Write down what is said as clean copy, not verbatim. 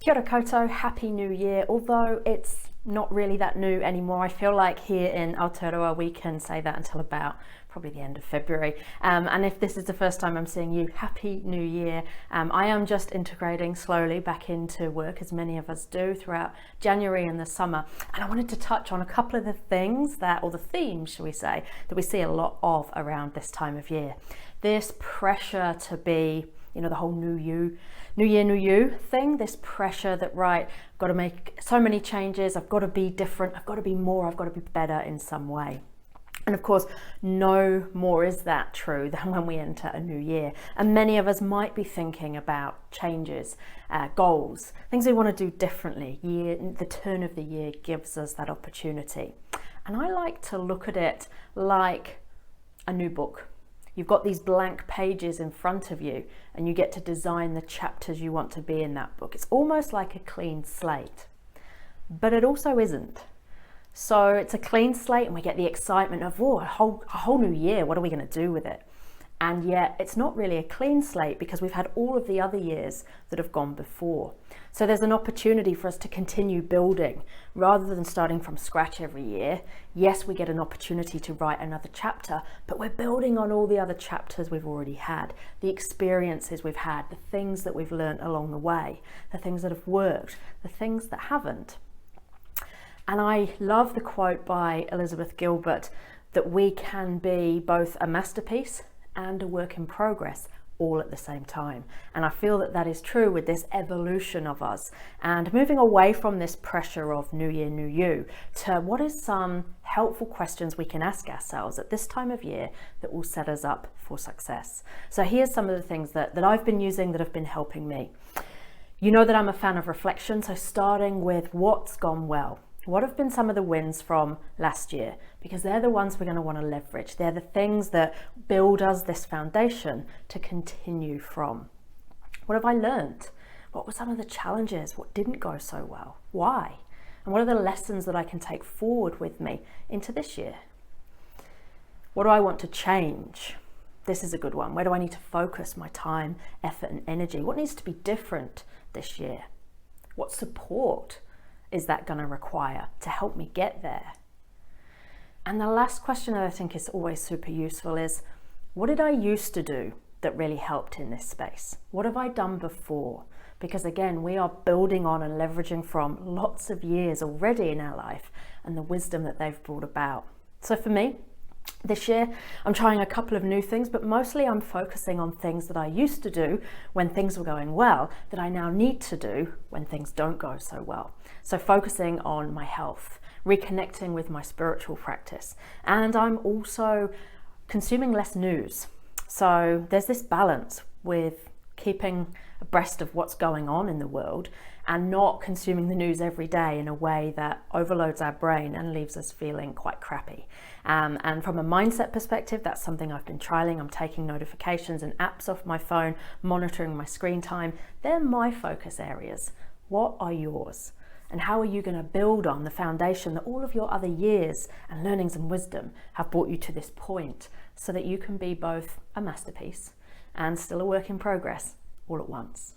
Kia ora koutou, Happy New Year. Although it's not really that new anymore, I feel like here in Aotearoa we can say that until about probably the end of February. And if this is the first time I'm seeing you, Happy New Year. I am just integrating slowly back into work, as many of us do throughout January and the summer. And I wanted to touch on a couple of the things or the themes, shall we say, that we see a lot of around this time of year. This pressure to be, the whole new year, new you thing, this pressure that, right, I've got to make so many changes, I've got to be different, I've got to be more, I've got to be better in some way. And of course, no more is that true than when we enter a new year. And many of us might be thinking about changes, goals, things we want to do differently. The turn of the year gives us that opportunity. And I like to look at it like a new book. You've got these blank pages in front of you and you get to design the chapters you want to be in that book. It's almost like a clean slate, but it also isn't. So it's a clean slate and we get the excitement of, a whole new year, what are we going to do with it? And yet it's not really a clean slate because we've had all of the other years that have gone before. So there's an opportunity for us to continue building rather than starting from scratch every year. Yes, we get an opportunity to write another chapter, but we're building on all the other chapters we've already had, the experiences we've had, the things that we've learned along the way, the things that have worked, the things that haven't. And I love the quote by Elizabeth Gilbert that we can be both a masterpiece and a work in progress all at the same time. And I feel that that is true with this evolution of us and moving away from this pressure of new year, new you to what is some helpful questions we can ask ourselves at this time of year that will set us up for success. So here's some of the things that I've been using that have been helping me. You know that I'm a fan of reflection, so starting with what's gone well. What have been some of the wins from last year? Because they're the ones we're going to want to leverage. They're the things that build us this foundation to continue from. What have I learned? What were some of the challenges? What didn't go so well? Why? And what are the lessons that I can take forward with me into this year? What do I want to change? This is a good one. Where do I need to focus my time, effort, and energy? What needs to be different this year? What support is that going to require to help me get there? And the last question that I think is always super useful is, what did I used to do that really helped in this space? What have I done before? Because again, we are building on and leveraging from lots of years already in our life and the wisdom that they've brought about. So for me, this year, I'm trying a couple of new things, but mostly I'm focusing on things that I used to do when things were going well, that I now need to do when things don't go so well. So focusing on my health, reconnecting with my spiritual practice, and I'm also consuming less news. So there's this balance with keeping abreast of what's going on in the world and not consuming the news every day in a way that overloads our brain and leaves us feeling quite crappy. And from a mindset perspective, that's something I've been trialing. I'm taking notifications and apps off my phone, monitoring my screen time. They're my focus areas. What are yours? And how are you going to build on the foundation that all of your other years and learnings and wisdom have brought you to this point so that you can be both a masterpiece and still a work in progress all at once?